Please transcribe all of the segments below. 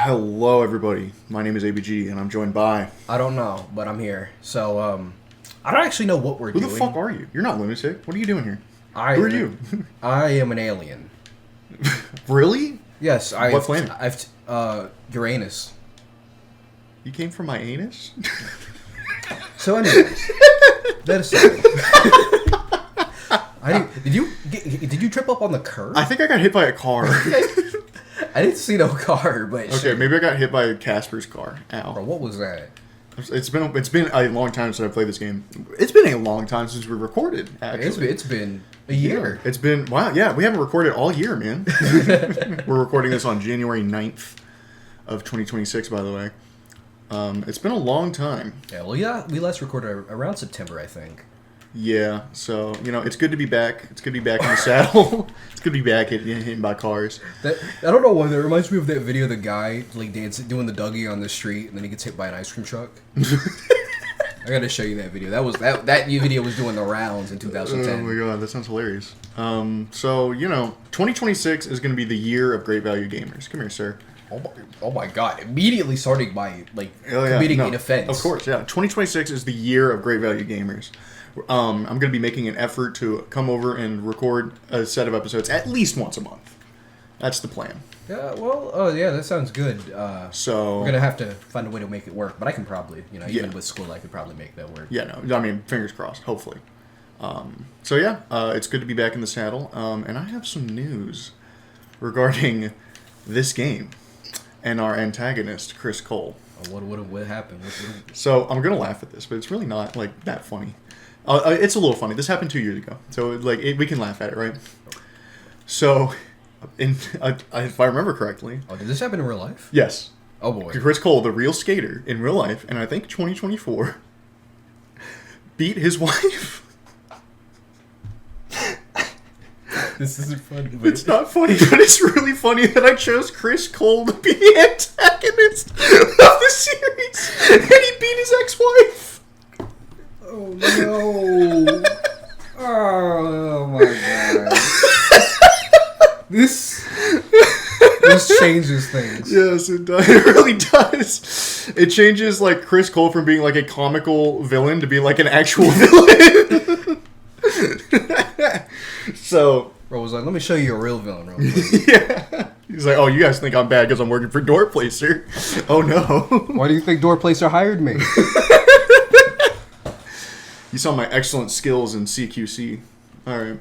Hello, everybody. My name is ABG, and I'm joined by... I don't know, but I'm here. So, I don't actually know what we're doing. Who the fuck are you? You're not lunatic. What are you doing here? Who are you? I am an alien. Really? Yes, I. What planet? Uranus. You came from my anus? So, anyways, that aside. Did you trip up on the curb? I think I got hit by a car. I didn't see no car, but Okay, maybe I got hit by Casper's car. Ow. Bro, what was that? It's been a long time since I played this game. It's been a long time since we recorded, actually. It's been a year. It's been... Wow, yeah, we haven't recorded all year, man. We're recording this on January 9th of 2026, by the way. It's been a long time. Yeah, well, yeah, we last recorded around September, I think. Yeah, so, it's good to be back. It's good to be back in the saddle. It's good to be back hitting by cars. I don't know why, that reminds me of that video of the guy, like, doing the Dougie on the street, and then he gets hit by an ice cream truck. I gotta show you that video. That video was doing the rounds in 2010. Oh my god, that sounds hilarious. 2026 is going to be the year of great value gamers. Come here, sir. Oh my god. Immediately starting by, committing an offense. Of course, yeah. 2026 is the year of great value gamers. I'm going to be making an effort to come over and record a set of episodes at least once a month. That's the plan. Yeah, well, yeah, that sounds good. So we're going to have to find a way to make it work, but I can probably, even with school, I could probably make that work. Yeah, no, I mean, fingers crossed, hopefully. It's good to be back in the saddle, and I have some news regarding this game and our antagonist, Chris Cole. What happened? So I'm going to laugh at this, but it's really not, that funny. It's a little funny. This happened 2 years ago, so we can laugh at it, right? So, if I remember correctly... Oh, did this happen in real life? Yes. Oh, boy. Chris Cole, the real skater in real life, and I think 2024, beat his wife. This isn't funny. But it's not funny, but it's really funny that I chose Chris Cole to be the antagonist of the series, and he beat his ex-wife. Oh, no. Oh, my God. This changes things. Yes, it does. It really does. It changes, Chris Cole from being, a comical villain to being, an actual villain. So... Bro was like, let me show you a real villain real quick. Yeah. He's like, oh, you guys think I'm bad because I'm working for Doorplacer. Oh, no. Why do you think Doorplacer hired me? You saw my excellent skills in CQC. All right.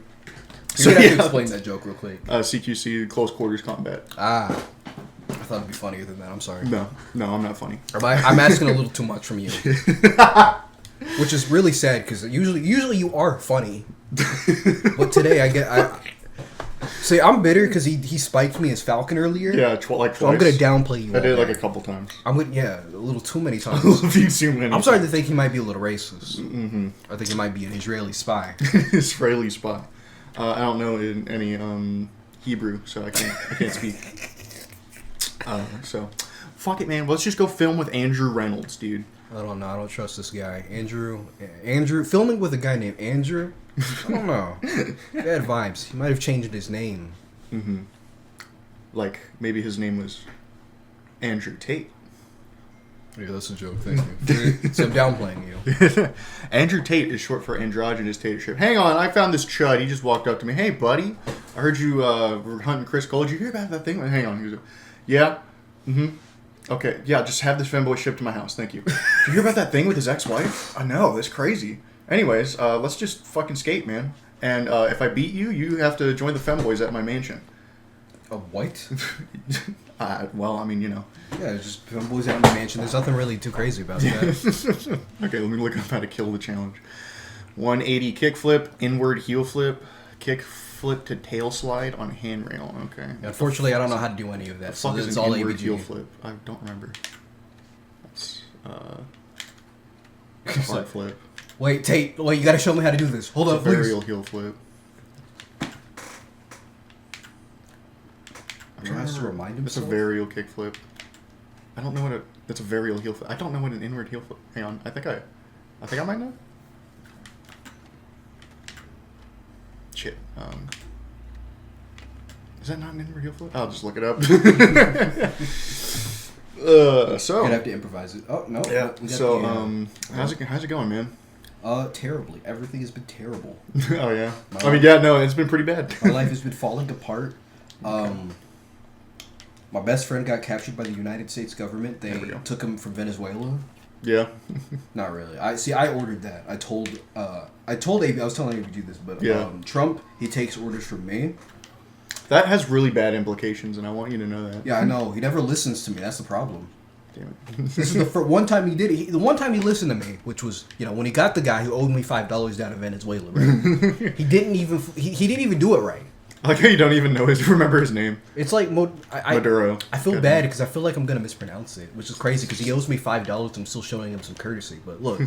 You're going to have to explain that joke real quick. CQC, close quarters combat. Ah. I thought it'd be funnier than that. I'm sorry. No, I'm not funny. I'm asking a little too much from you. Which is really sad because usually you are funny. But today See, I'm bitter because he spiked me as Falcon earlier. Yeah, twice. So I'm going to downplay you. I did a couple times. a little too many times. A few too many. I'm starting to think he might be a little racist. Mm-hmm. I think he might be an Israeli spy. Israeli spy. I don't know in any Hebrew, so I can't speak. So, fuck it, man. Let's just go film with Andrew Reynolds, dude. I don't know. I don't trust this guy. Andrew, filming with a guy named Andrew? I don't know. Bad vibes. He might have changed his name. Mm-hmm. Maybe his name was Andrew Tate. Yeah, that's a joke. Thank you. So I'm downplaying you. Andrew Tate is short for androgynous tatership. Hang on, I found this chud. He just walked up to me. Hey, buddy. I heard you were hunting Chris Cole. Did you hear about that thing? Hang on. He goes, yeah. Mm-hmm. Okay, yeah, just have this femboy shipped to my house. Thank you. Did you hear about that thing with his ex-wife? I know, that's crazy. Anyways, let's just fucking skate, man. And if I beat you, you have to join the femboys at my mansion. A what? Well, I mean, Yeah, just femboys at my mansion. There's nothing really too crazy about that. Okay, let me look up how to kill the challenge. 180 kickflip, inward heel flip, kickflip to tail slide on handrail. Okay. Unfortunately, I don't know how to do any of that. So that's all inward heel flip. I don't remember. That's hard flip. Wait, Tate. Wait, you gotta show me how to do this. Hold up, please. Varial heel flip. He has to remind himself. It's a varial kick flip. I don't know what it's a varial heel flip. I don't know what an inward heel flip. Hang on, I think I might know. Shit. Is that not an inward heel flip? I'll just look it up. So Gonna have to improvise it. Oh no. yeah. We got So the, how's it going, man? Terribly. Everything has been terrible. Oh yeah. My I mean, life- yeah, no, it's been pretty bad. My life has been falling apart. My best friend got captured by the United States government. They There we go. took him from Venezuela. Yeah. Not really. I ordered that. I told AB. I was telling AB to do this, but Yeah. Trump, he takes orders from me. That has really bad implications, and I want you to know that. Yeah, I know. He never listens to me. That's the problem. Damn it. This is the one time he did it. The one time he listened to me, which was, when he got the guy who owed me $5 down in Venezuela, right? he didn't even do it right. I like how you don't even remember his name. It's like Maduro. I feel Good bad name. because I feel like I'm gonna mispronounce it, which is crazy because he owes me $5. I'm still showing him some courtesy, but look,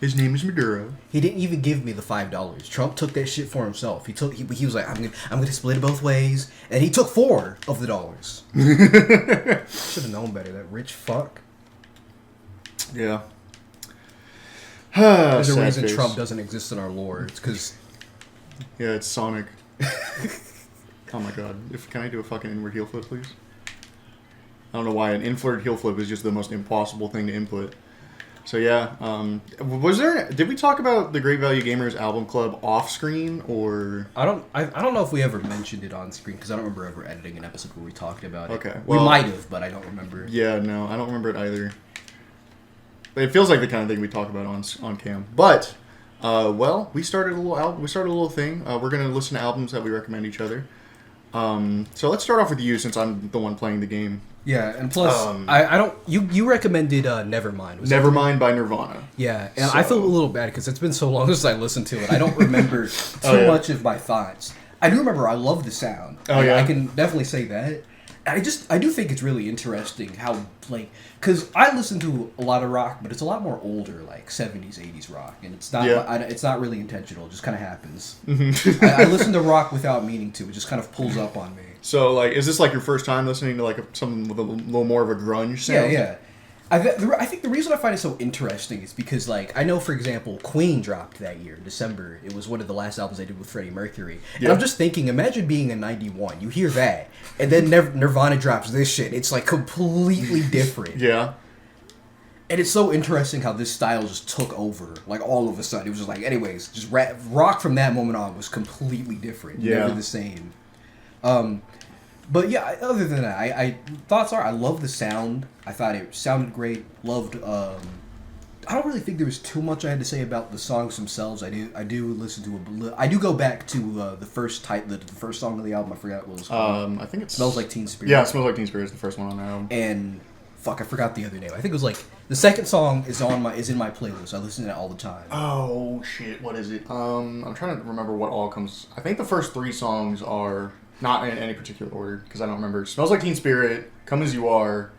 His name is Maduro. he didn't even give me the $5. Trump took that shit for himself. He was like, I'm gonna split it both ways, and he took $4 of the dollars. Should have known better. That rich fuck. Yeah. There's a Sad reason face. Trump doesn't exist in our lore. It's because Yeah, it's Sonic. Oh my god. Can I do a fucking inward heel flip, please? I don't know why an inward heel flip is just the most impossible thing to input. So yeah, did we talk about the Great Value Gamers album club off screen or? I don't know if we ever mentioned it on screen because I don't remember ever editing an episode where we talked about it. Okay, we well- might have, but I don't remember. Yeah, no, I don't remember it either. But it feels like the kind of thing we talk about on cam. But we started a little thing. We're gonna listen to albums that we recommend each other. So let's start off with you since I'm the one playing the game. Yeah, and plus, I don't. You recommended Nevermind. Was that- Nevermind by Nirvana. Yeah, and So- I feel a little bad because it's been so long since I listened to it. I don't remember too Oh, yeah. much of my thoughts. I do remember I love the sound. Oh, yeah? I can definitely say that. I do think it's really interesting how, because I listen to a lot of rock, but it's a lot more older, like 70s, 80s rock, and it's not Yeah. it's not really intentional. It just kind of happens. Mm-hmm. I listen to rock without meaning to. It just kind of pulls up on me. So is this your first time listening to something with a little more of a grunge sound? Yeah. I think the reason I find it so interesting is because, I know, for example, Queen dropped that year, December. It was one of the last albums I did with Freddie Mercury. And Yeah. I'm just thinking, imagine being in 91. You hear that, and then Nirvana drops this shit. It's, completely different. Yeah. And it's so interesting how this style just took over, all of a sudden. It was just anyways, just rock from that moment on was completely different. Yeah. Never the same. But yeah, other than that, I thoughts are I love the sound. I thought it sounded great. Loved. I don't really think there was too much I had to say about the songs themselves. I do listen to I do go back to the first song of the album. I forgot what it was called. I think it Smells Like Teen Spirit. Yeah, Smells Like Teen Spirit is the first one on that album. And fuck, I forgot the other name. I think it was the second song is in my playlist. I listen to it all the time. Oh shit, what is it? I'm trying to remember what all comes. I think the first 3 songs are not in any particular order because I don't remember. Smells Like Teen Spirit, Come As You Are,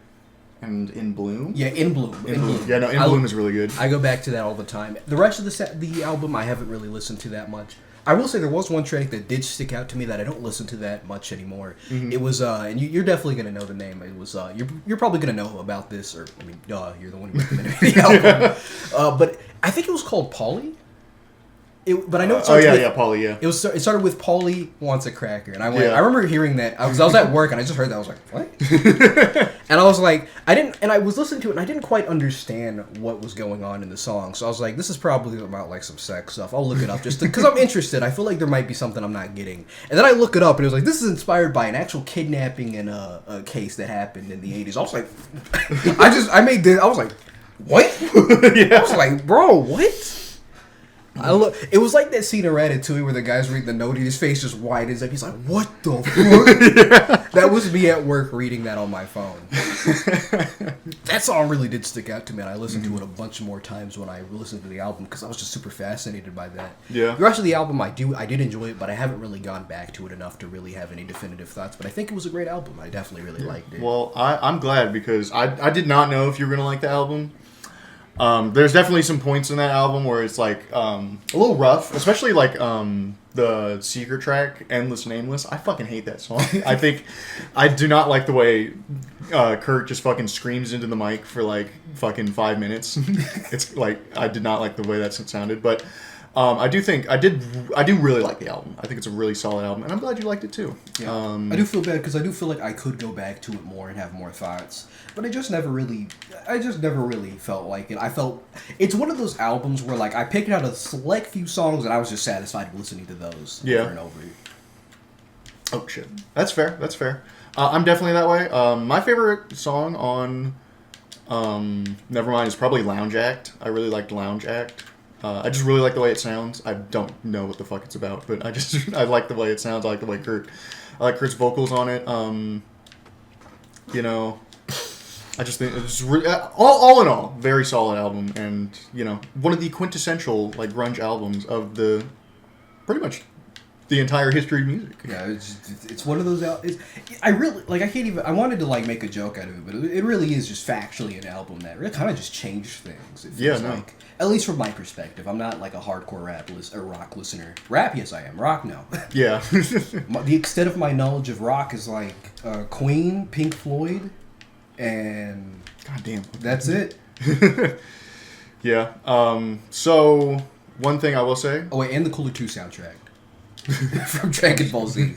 and In Bloom. Yeah, In Bloom. In Bloom. Yeah, no, In Bloom is really good. I go back to that all the time. The rest of the album I haven't really listened to that much. I will say there was one track that did stick out to me that I don't listen to that much anymore. Mm-hmm. It was and you're definitely gonna know the name. It was you're probably gonna know about this, or I mean, you're the one who recommended the album. But I think it was called Polly. But I know it starts with, Polly, yeah. It started with Polly Wants a Cracker, and I went. Yeah. I remember hearing that. I was at work, and I just heard that. I was like, what? And I was like, I was listening to it, and I didn't quite understand what was going on in the song. So I was like, this is probably about some sex stuff. I'll look it up just because I'm interested. I feel like there might be something I'm not getting. And then I look it up, and it was like, this is inspired by an actual kidnapping and a case that happened in the 80s. I was like, I made this. I was like, what? I was like, bro, what? It was like that scene in Ratatouille where the guy's reading the note and his face just widens up. He's like, what the fuck? That was me at work reading that on my phone. That song really did stick out to me, and I listened to it a bunch more times when I listened to the album because I was just super fascinated by that. Yeah. The rest of the album, I did enjoy it, but I haven't really gone back to it enough to really have any definitive thoughts. But I think it was a great album. I definitely really liked it. Well, I'm glad because I did not know if you were going to like the album. There's definitely some points in that album where it's a little rough, especially the secret track, Endless Nameless. I fucking hate that song. I do not like the way Kurt just fucking screams into the mic for fucking 5 minutes. It's I did not like the way that sounded, but I do really like the album. I think it's a really solid album, and I'm glad you liked it too. Yeah. I do feel bad because I do feel like I could go back to it more and have more thoughts, but I just never really felt like it. I felt it's one of those albums where like I picked out a select few songs and I was just satisfied listening to those over and over. Oh shit, that's fair. That's fair. I'm definitely that way. My favorite song on Nevermind is probably Lounge Act. I really liked Lounge Act. I just really like the way it sounds. I don't know what the fuck it's about, but I like the way it sounds. I like the way I like Kurt's vocals on it. You know, I just think it's all in all, very solid album, and you know, one of the quintessential like grunge albums of the pretty much the entire history of music. Yeah, it's one of those. I really like. I can't even. I wanted to like make a joke out of it, but it really is just factually an album that really kind of just changed things. It feels like, at least from my perspective. I'm not like a hardcore rock listener. Rap, yes, I am. Rock, no. Yeah. The extent of my knowledge of rock is like Queen, Pink Floyd, and God damn, that's it. Yeah. So one thing I will say. Oh wait, and the Cooler 2 soundtrack. From Dragon Ball Z.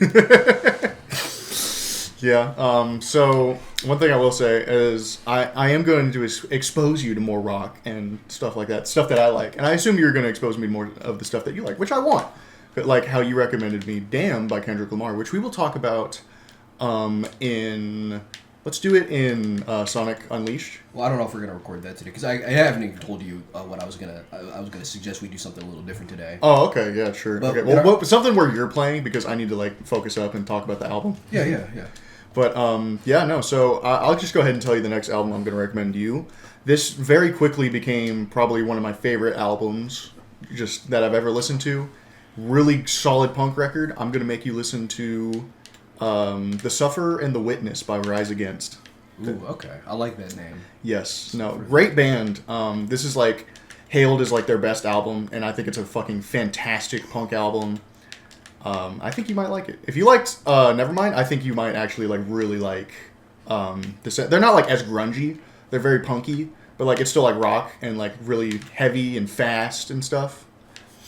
Yeah. So one thing I will say is I am going to expose you to more rock and stuff like that, stuff that I like, and I assume you're going to expose me more of the stuff that you like, which I want. But like how you recommended me "Damn" by Kendrick Lamar, which we will talk about in. Let's do it in Sonic Unleashed. Well, I don't know if we're gonna record that today because I haven't even told you what I was gonna. I was gonna suggest we do something a little different today. Oh, okay, yeah, sure. But okay, well, something where you're playing because I need to like focus up and talk about the album. Yeah. But yeah, no. So I'll just go ahead and tell you the next album I'm gonna recommend to you. This very quickly became probably one of my favorite albums, just that I've ever listened to. Really solid punk record. I'm gonna make you listen to. The Sufferer and the Witness by Rise Against. Ooh, okay. I like that name. Yes. No, great band. This is like hailed as like their best album, and I think it's a fucking fantastic punk album. I think you might like it. If you liked Nevermind, I think you might actually like really like this. They're not like as grungy. They're very punky, but like it's still like rock and like really heavy and fast and stuff.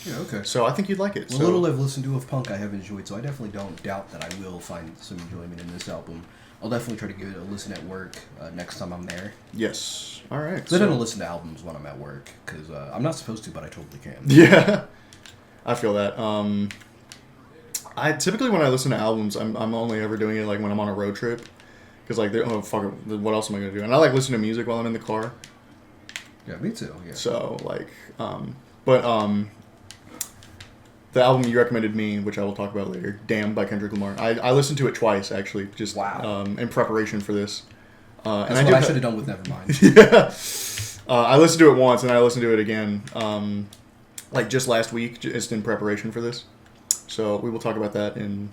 Yeah, okay. So I think you'd like it. Well, little I've listened to of punk I have enjoyed, so I definitely don't doubt that I will find some enjoyment in this album. I'll definitely try to give it a listen at work next time I'm there. Yes. All right. So I don't listen to albums when I'm at work, because I'm not supposed to, but I totally can. Yeah. I feel that. I typically, when I listen to albums, I'm only ever doing it like when I'm on a road trip. Because like, oh, fuck it, what else am I going to do? And I like listening to music while I'm in the car. Yeah, me too. Yeah. So, like, the album you recommended me, which I will talk about later, "Damn" by Kendrick Lamar. I listened to it twice actually, just in preparation for this. That's what I should have done with Nevermind. Yeah, I listened to it once and I listened to it again, like just last week, just in preparation for this. So we will talk about that in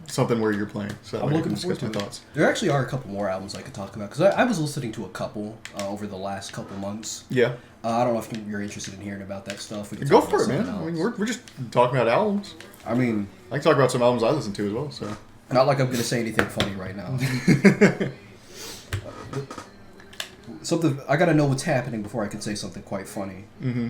something where you're playing. So I'm looking forward to it. There actually are a couple more albums I could talk about because I was listening to a couple over the last couple months. Yeah. I don't know if you're interested in hearing about that stuff. Go for it, man. I mean, we're just talking about albums. I mean, I can talk about some albums I listen to as well. So not like I'm going to say anything funny right now. Something I got to know what's happening before I can say something quite funny. Mm-hmm.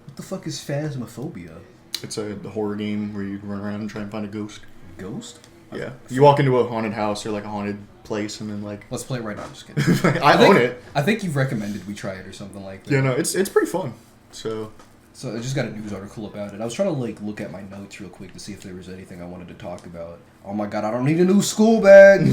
What the fuck is Phasmophobia? It's a horror game where you run around and try and find a ghost. Ghost? Yeah. You walk into a haunted house or like a haunted place and then like... Let's play it right now. I'm just kidding. I own it. I think you've recommended we try it or something like that. Yeah, no, it's pretty fun. So I just got a news article about it. I was trying to like look at my notes real quick to see if there was anything I wanted to talk about. Oh my god, I don't need a new school bag. I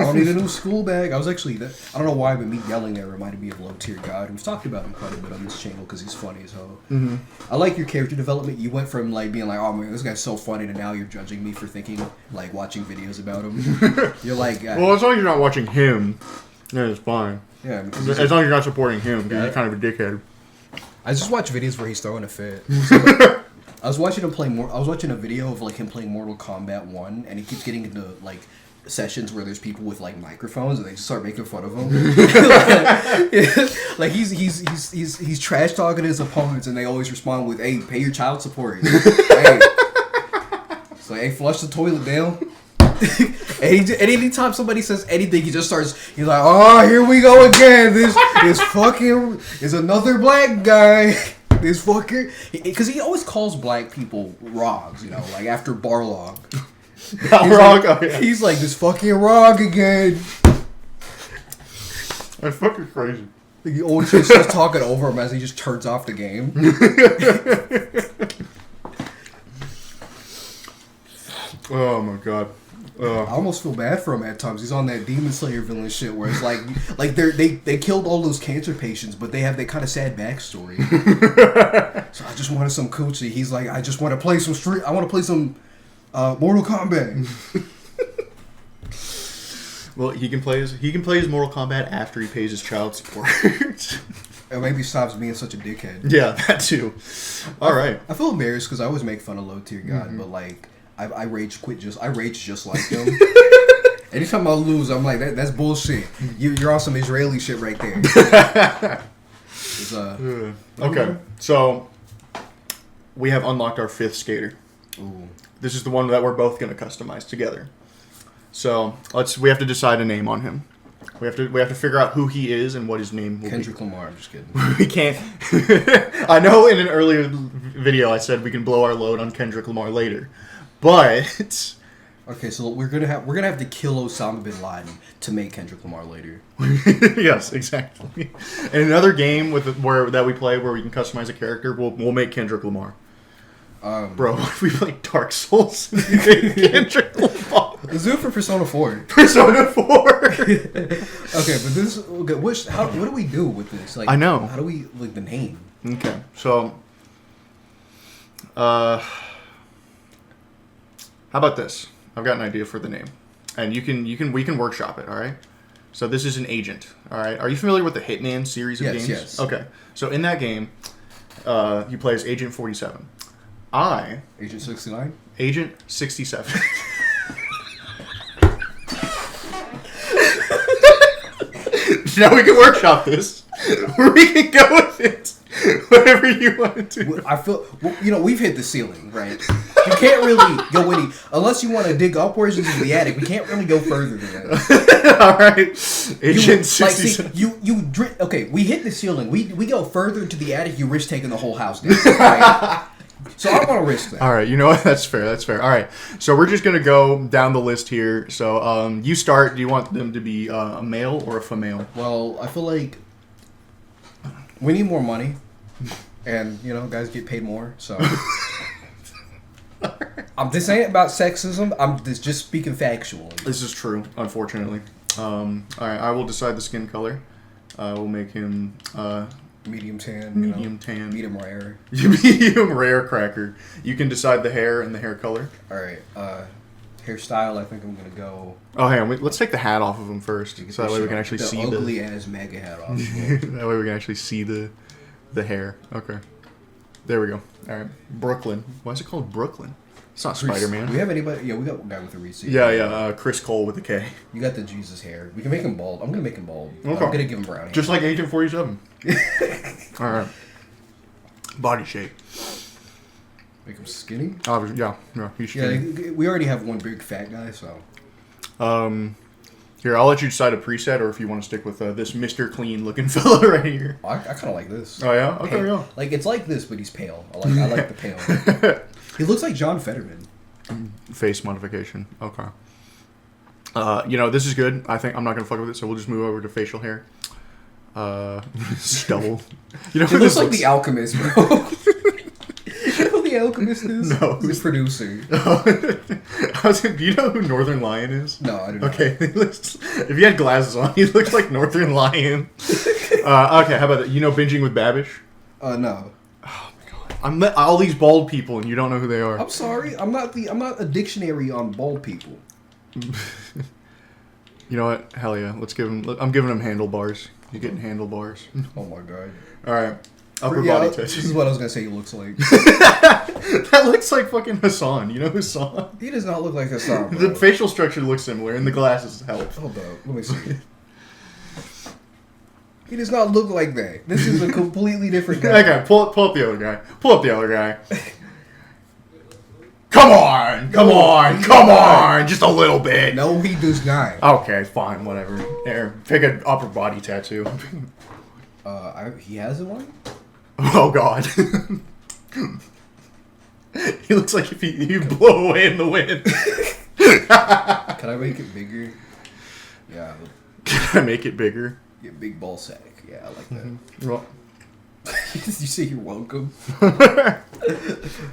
don't need a new school bag. I was actually, I don't know why, but me yelling there reminded me of Low Tier God. We've talked about him quite a bit on this channel because he's funny as hell. Mm-hmm. I like your character development. You went from like being like, oh man, this guy's so funny, to now you're judging me for thinking, like watching videos about him. You're like, well, as long as you're not watching him, then it's fine. Yeah, as long as you're not supporting him, because you're kind of a dickhead. I just watch videos where he's throwing a fit. I was watching him play I was watching a video of like him playing Mortal Kombat 1, and he keeps getting into like sessions where there's people with like microphones, and they just start making fun of him. Like he's trash talking his opponents, and they always respond with, "Hey, pay your child support." Hey, so hey, flush the toilet down. And anytime somebody says anything, he just starts. He's like, "Oh, here we go again. This fucking is another black guy." this fucker, because he always calls black people Rogs, you know, like after Barlog. Balrog? Oh, yeah. He's like, this fucking Rog again. That's fucking crazy. He always just starts talking over him as he just turns off the game. Oh my god. I almost feel bad for him at times. He's on that Demon Slayer villain shit where it's like they killed all those cancer patients, but they have that kind of sad backstory. So I just wanted some coochie. He's like, I just want to play some street. I want to play some Mortal Kombat. Well, he can play his Mortal Kombat after he pays his child support. And maybe stops being such a dickhead. Yeah, that too. All right. I feel embarrassed because I always make fun of Low Tier God, but like I rage just like him. Anytime I lose, I'm like that's bullshit. You're on some Israeli shit right there. Okay, so we have unlocked our 5th skater. Ooh. This is the one that we're both going to customize together. So we have to decide a name on him. We have to figure out who he is and what his name will Kendrick be. Lamar. I'm just kidding. We can't. I know in an earlier video I said we can blow our load on Kendrick Lamar later, but okay, so we're gonna have to kill Osama bin Laden to make Kendrick Lamar later. yes, exactly. In another game that we play where we can customize a character, we'll make Kendrick Lamar. Bro, if we play Dark Souls, Kendrick Lamar. Let's do it for Persona 4. Persona 4. Okay, but this okay. What do we do with this? Like, I know. How do we like the name? Okay, so, how about this? I've got an idea for the name, and we can workshop it. All right. So this is an agent. All right. Are you familiar with the Hitman series of games? Yes. Okay. So in that game, you play as Agent 47. Agent 69. Agent 67. Now we can workshop this, or we can go with it. Whatever you want to do. I feel, we've hit the ceiling, right? You can't really go any, unless you want to dig upwards into the attic. We can't really go further than that. All right, Agent 67. Okay, we hit the ceiling. We go further into the attic. You risk taking the whole house down. Right? So I don't want to risk that. All right, you know what? That's fair. All right, so we're just gonna go down the list here. So you start. Do you want them to be a male or a female? Well, I feel like we need more money, and guys get paid more. So this ain't about sexism. I'm just speaking factually. This is true, unfortunately. All right, I will decide the skin color. We'll make him medium tan. Tan. Medium rare. Medium rare cracker. You can decide the hair and the hair color. All right. Hairstyle. I think I'm gonna go. Oh, hang on. Let's take the hat off of him first, so that way we can actually see the ugly ass MAGA hat off. That way we can actually see the hair. Okay. There we go. All right. Brooklyn. Why is it called Brooklyn? It's not Spider-Man. Do we have anybody? Yeah, we got a guy with a receipt. Yeah. Chris Cole with a K. You got the Jesus hair. We can make him bald. I'm gonna make him bald. Okay. I'm gonna give him brown hair. Just like Agent 47. All right. Body shape. Make him skinny. Yeah. He's skinny. Yeah, we already have one big fat guy, so. Here, I'll let you decide a preset, or if you want to stick with this Mr. Clean looking fella right here. I kind of like this. Oh yeah, okay, pale. yeah. Like it's like this, but he's pale. I like the pale. He looks like John Fetterman. Face modification. Okay. This is good. I think I'm not gonna fuck with it, so we'll just move over to facial hair. Stubble. He looks like The Alchemist, bro. You know who The Alchemist is? No. He's the producer. Do you know who Northern Lion is? No, I don't know. Okay, if he had glasses on, he looks like Northern Lion. Okay, how about that? You know Binging with Babish? No. Oh my god. I met all these bald people and you don't know who they are. I'm sorry. I'm not a dictionary on bald people. You know what? Hell yeah. I'm giving him handlebars. You're getting handlebars. Oh my god. Alright. Upper body touch. This is what I was gonna say he looks like. That looks like fucking Hassan. You know Hassan? He does not look like Hassan, bro. The facial structure looks similar and the glasses help. Hold up. Let me see. He does not look like that. This is a completely different guy. Okay, pull up the other guy. Pull up the other guy. Come on! Just a little bit. No, he does not. Okay, fine, whatever. There, pick an upper body tattoo. He has one? Oh God. He looks like if you blow away in the wind. Can I make it bigger? Yeah. Can I make it bigger? Yeah, big ball sack. Yeah, I like that. Well, Did you say you're welcome?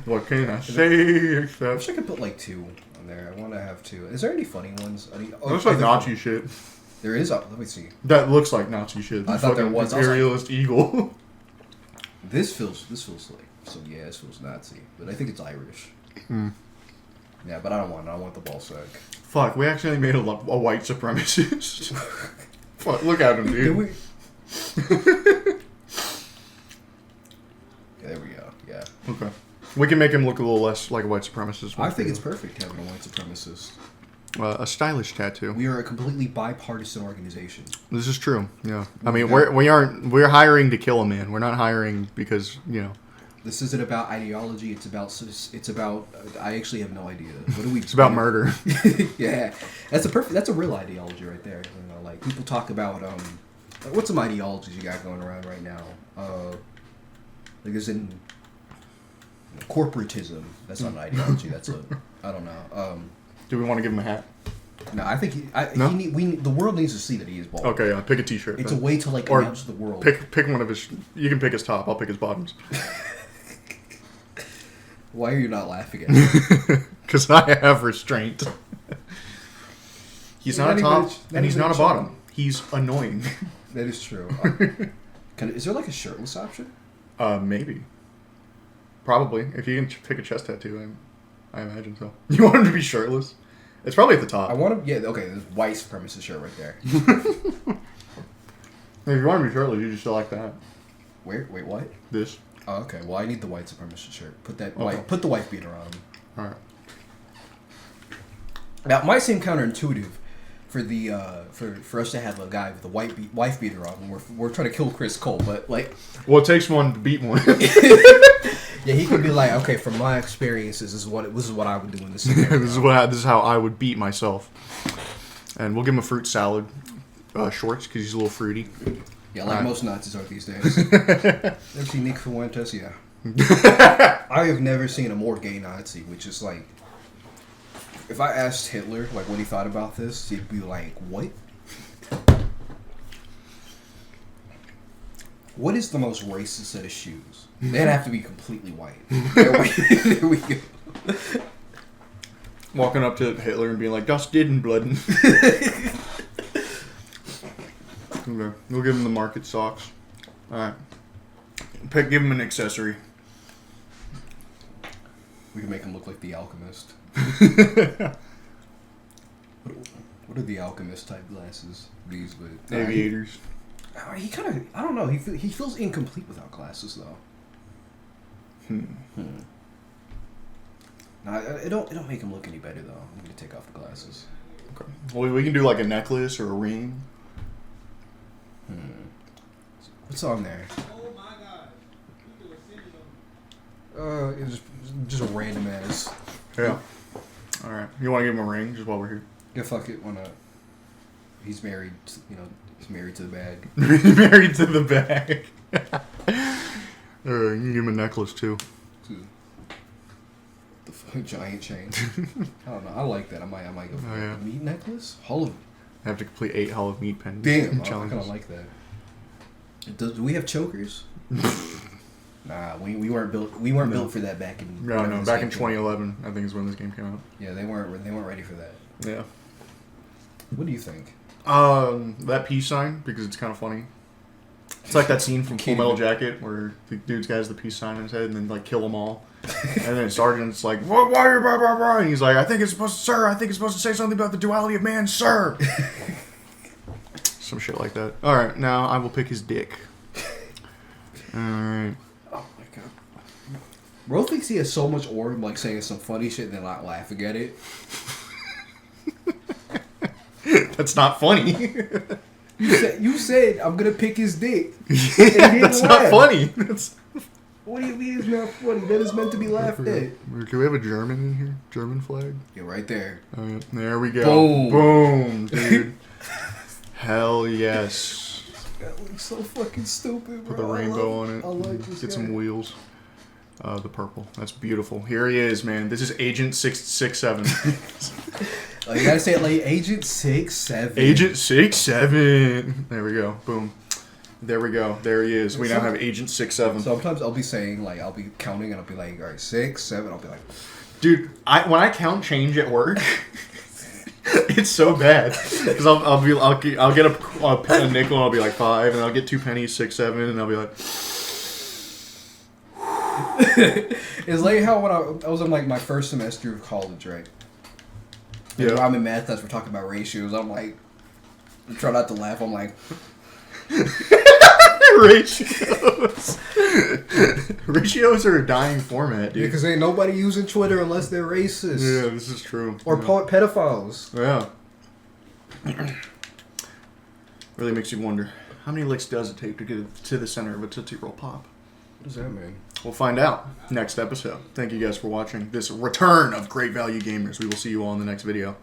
what can I say I except... wish I could put like 2 on there. I want to have 2. Is there any funny ones? Looks like Nazi shit. There is. Let me see. That looks like Nazi shit. I thought there was. Imperialist eagle. This feels like so. Yeah, this feels Nazi, but I think it's Irish. Yeah, but I don't want it. I want the ball sack. Fuck, we actually made a white supremacist. Fuck, look at him, dude. Did we? Yeah, there we go. Yeah. Okay. We can make him look a little less like a white supremacist. I think it's perfect having a white supremacist. A stylish tattoo. We are a completely bipartisan organization. This is true. Yeah. I mean, we're hiring to kill a man. We're not hiring because This isn't about ideology. It's about. I actually have no idea. What do we? It's about murder. Yeah, that's a real ideology right there. You know, like people talk about what's some ideologies you got going around right now? Like there's in corporatism. That's not an ideology. That's a I don't know. Do we want to give him a hat? No, I think No? the world needs to see that he is bald. Okay, yeah. Pick a T-shirt. It's then. a way to like Or announce to the world. Pick one of his. You can pick his top. I'll pick his bottoms. Why are you not laughing at me? Because I have restraint. He's not a top, and he's not a chill. bottom. He's annoying. That is true. Is there like a shirtless option? Maybe. Probably. If you can pick a chest tattoo, I imagine so. You want him to be shirtless? It's probably at the top. I want to. Yeah. Okay. There's white supremacist shirt right there. If you want him to be shirtless, you just select that. Wait. What? This. Oh, okay. Well, I need the white supremacist shirt. Put that Okay. Put the wife beater on. All right. Now, it might seem counterintuitive for the for us to have a guy with a wife beater on when we're trying to kill Chris Cole, but like, Well, it takes one to beat one. yeah, he could be like, okay, from my experiences, this is what I would do in this this scenario. is how I would beat myself. And we'll give him a fruit salad shorts because he's a little fruity. Yeah, like most Nazis are these days. Ever seen Nick Fuentes? Yeah. I have never seen a more gay Nazi, which is like, if I asked Hitler like what he thought about this, he'd be like, "What? What is the most racist set of shoes? They'd have to be completely white." There we go. Walking up to Hitler and being like, "Das didn't blood." Okay. We'll give him the market socks. Alright. Give him an accessory. We can make him look like the Alchemist. What are the Alchemist type glasses? These, but Aviators. He kind of, I don't know. He feels incomplete without glasses though. No, it don't make him look any better though. I'm gonna take off the glasses. Okay. Well, we can do like a necklace or a ring. What's on there? Oh my God. It was just a random ass. Yeah. Alright. You want to give him a ring just while we're here? Yeah, fuck it. Why not? He's married. He's married to the bag. Married to the bag. You can give him a necklace too. The fucking giant chain. I don't know. I like that. I might go for Oh, yeah. a meat necklace. Hall of. I have to complete 8 Hall of Meat pen Damn, I challenges. kind of like that. Do we have chokers? Nah, we weren't built. We weren't built for that back in. No, whenever no. this Back game in came out. 2011, I think is when this game came out. Yeah, they weren't ready for that. Yeah. What do you think? That peace sign, because it's kind of funny. It's like that scene from Full Can't Metal even- Jacket where the dude's got the peace sign in his head and then like kill them all. And then Sergeant's like, "What? Why are you blah, blah, blah?" And he's like, I think it's supposed to say something about the duality of man, sir." Some shit like that. All right, now I will pick his dick. All right. Oh my god. Ro thinks he has so much orb, like saying some funny shit and then not laughing at it. That's not funny. You said I'm gonna pick his dick. Yeah, that's not funny. That's... What do you mean it's not funny? That is meant to be laughed at. Do we have a German in here? German flag? Yeah, right there. There we go. Boom. Boom, dude. Hell yes. so fucking stupid, bro. Put the rainbow on it. I like this Get guy. some wheels. The purple. That's beautiful. Here he is, man. This is Agent 667. Oh, you gotta say it like Agent 6-7. Agent 67. There we go. Boom. There we go. There he is. We now have Agent 67. Sometimes I'll be saying, like, I'll be counting and I'll be like, all right, 6, 7. I'll be like, Dude, when I count change at work, it's so bad. Because I'll get a nickel and I'll be like 5, and I'll get 2 pennies, 6, 7, and I'll be like. it's like how when I was in like my first semester of college, right? And Yeah. I'm in math class. We're talking about ratios. I'm like, I try not to laugh. I'm like, Ratios. Ratios are a dying format, dude. because ain't nobody using Twitter unless they're racist Yeah, this is true. or Yeah. pedophiles. Yeah. Really makes you wonder, how many licks does it take to get to the center of a Tootsie Roll Pop? What does that mean? We'll find out next episode. Thank you guys for watching this return of Great Value Gamers. We will see you all in the next video.